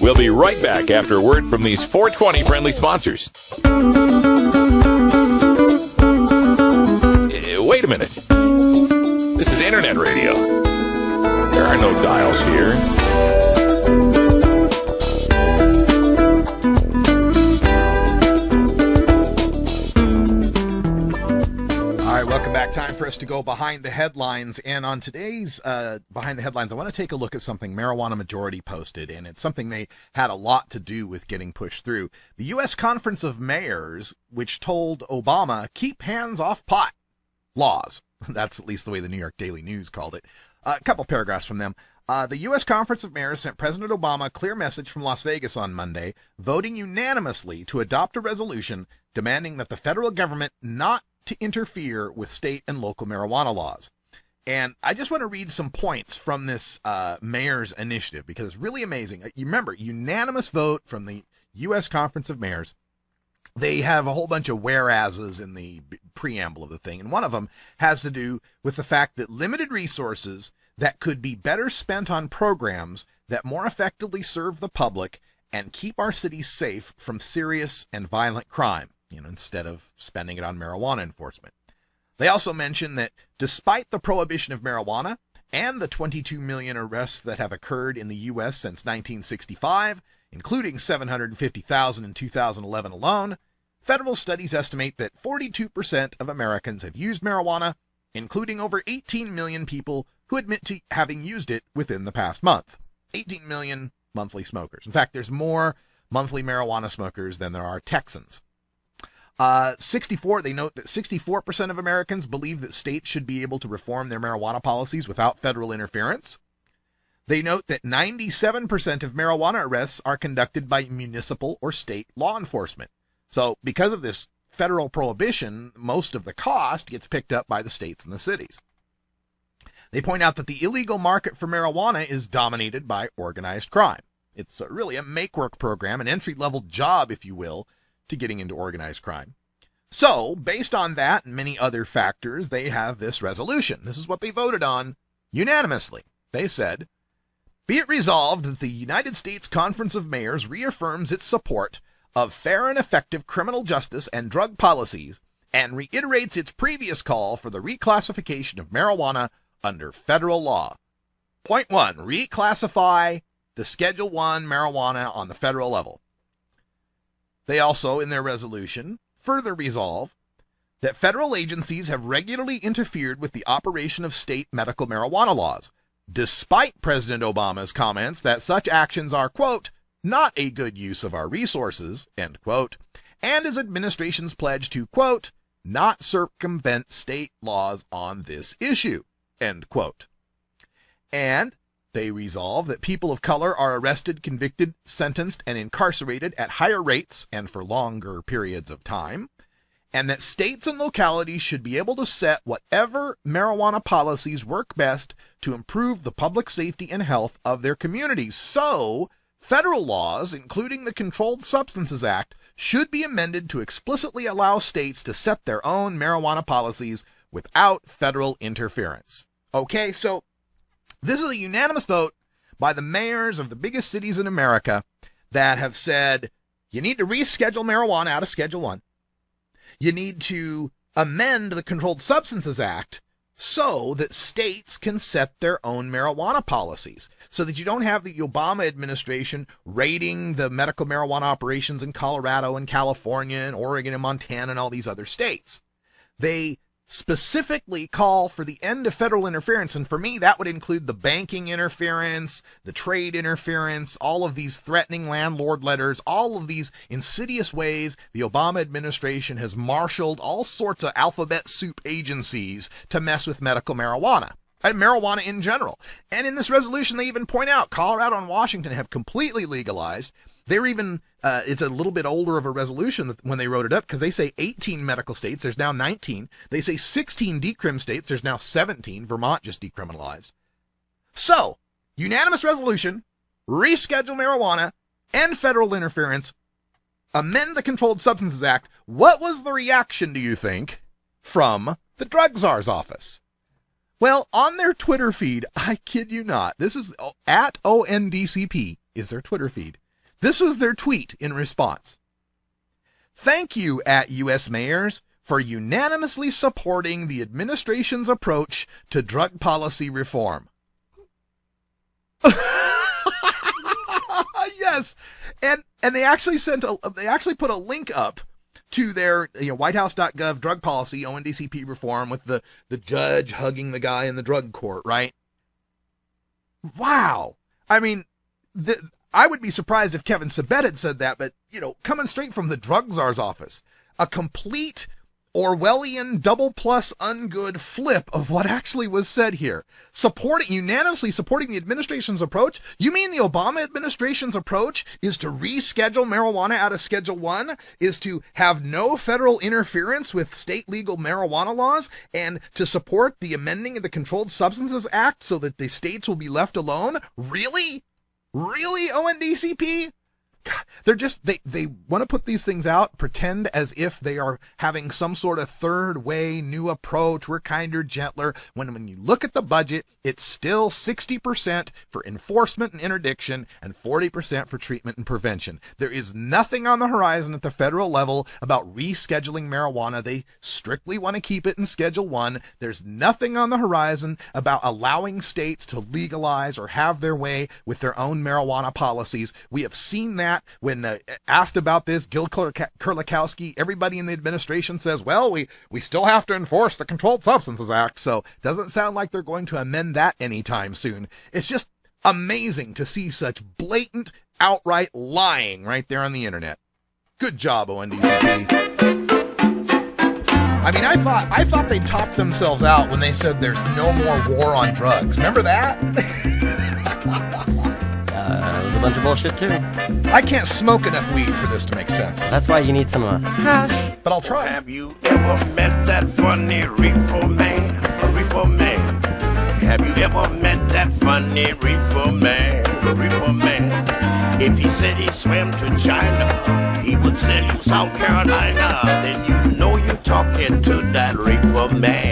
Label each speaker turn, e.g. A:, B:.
A: We'll be right back after a word from these 420 friendly sponsors. Wait a minute. This is Internet radio. There are no dials here.
B: Welcome back. Time for us to go behind the headlines. And on today's behind the headlines, I want to take a look at something Marijuana Majority posted, and it's something they had a lot to do with getting pushed through. The U.S. Conference of Mayors, which told Obama, keep hands off pot laws. That's at least the way the New York Daily News called it. A couple paragraphs from them. The U.S. Conference of Mayors sent President Obama a clear message from Las Vegas on Monday, voting unanimously to adopt a resolution demanding that the federal government not to interfere with state and local marijuana laws. And I just want to read some points from this mayor's initiative because it's really amazing. You remember, unanimous vote from the U.S. Conference of Mayors. They have a whole bunch of whereases in the preamble of the thing, and one of them has to do with the fact that limited resources that could be better spent on programs that more effectively serve the public and keep our cities safe from serious and violent crime, instead of spending it on marijuana enforcement. They also mention that despite the prohibition of marijuana and the 22 million arrests that have occurred in the U.S. since 1965, including 750,000 in 2011 alone, federal studies estimate that 42% of Americans have used marijuana, including over 18 million people who admit to having used it within the past month. 18 million monthly smokers. In fact, there's more monthly marijuana smokers than there are Texans. They note that 64% of Americans believe that states should be able to reform their marijuana policies without federal interference. They note that 97% of marijuana arrests are conducted by municipal or state law enforcement. So because of this federal prohibition, most of the cost gets picked up by the states and the cities. They point out that the illegal market for marijuana is dominated by organized crime. It's really a make-work program, an entry-level job, if you will, to getting into organized crime. So, based on that and many other factors, they have this resolution. This is what they voted on unanimously. They said, be it resolved that the United States Conference of Mayors reaffirms its support of fair and effective criminal justice and drug policies and reiterates its previous call for the reclassification of marijuana under federal law. Point 1, reclassify the Schedule 1 marijuana on the federal level. They also, in their resolution, further resolve that federal agencies have regularly interfered with the operation of state medical marijuana laws, despite President Obama's comments that such actions are, quote, not a good use of our resources, end quote, and his administration's pledge to, quote, not circumvent state laws on this issue, end quote. And they resolve that people of color are arrested, convicted, sentenced, and incarcerated at higher rates and for longer periods of time, and that states and localities should be able to set whatever marijuana policies work best to improve the public safety and health of their communities. So, federal laws, including the Controlled Substances Act, should be amended to explicitly allow states to set their own marijuana policies without federal interference. Okay, so this is a unanimous vote by the mayors of the biggest cities in America that have said, you need to reschedule marijuana out of Schedule 1. You need to amend the Controlled Substances Act so that states can set their own marijuana policies, so that you don't have the Obama administration raiding the medical marijuana operations in Colorado and California and Oregon and Montana and all these other states. They specifically call for the end of federal interference, and for me that would include the banking interference, the trade interference, all of these threatening landlord letters, all of these insidious ways the Obama administration has marshaled all sorts of alphabet soup agencies to mess with medical marijuana and marijuana in general. And in this resolution they even point out Colorado and Washington have completely legalized. They're even, it's a little bit older of a resolution when they wrote it up, because they say 18 medical states, there's now 19. They say 16 decrim states, there's now 17. Vermont just decriminalized. So, unanimous resolution, reschedule marijuana, end federal interference, amend the Controlled Substances Act. What was the reaction, do you think, from the Drug Czar's office? Well, on their Twitter feed, I kid you not, this is at ONDCP is their Twitter feed. This was their tweet in response. Thank you at U.S. mayors for unanimously supporting the administration's approach to drug policy reform. Yes, and they actually put a link up to their whitehouse.gov drug policy, ONDCP reform, with the judge hugging the guy in the drug court, right? Wow. I mean, I would be surprised if Kevin Sabet had said that, but, coming straight from the drug czar's office, a complete Orwellian double plus ungood flip of what actually was said here. Unanimously supporting the administration's approach? You mean the Obama administration's approach is to reschedule marijuana out of Schedule 1, is to have no federal interference with state legal marijuana laws, and to support the amending of the Controlled Substances Act so that the states will be left alone? Really? Really, ONDCP? They're just, they want to put these things out, pretend as if they are having some sort of third way, new approach. We're kinder, gentler. When you look at the budget, it's still 60% for enforcement and interdiction and 40% for treatment and prevention. There is nothing on the horizon at the federal level about rescheduling marijuana. They strictly want to keep it in Schedule 1. There's nothing on the horizon about allowing states to legalize or have their way with their own marijuana policies. We have seen that. When asked about this, Gil Kurlikowski, everybody in the administration says, well, we still have to enforce the Controlled Substances Act, so it doesn't sound like they're going to amend that anytime soon. It's just amazing to see such blatant, outright lying right there on the internet. Good job, ONDCP. I mean, I thought they topped themselves out when they said there's no more war on drugs. Remember that?
C: It was a bunch of bullshit, too.
B: I can't smoke enough weed for this to make sense.
C: That's why you need some hash.
B: But I'll try.
D: Have you ever met that funny reefer man? A reefer man. Have you ever met that funny reefer man? A reefer man. If he said he swam to China, he would sell you South Carolina. Then you know you're talking to that reefer man.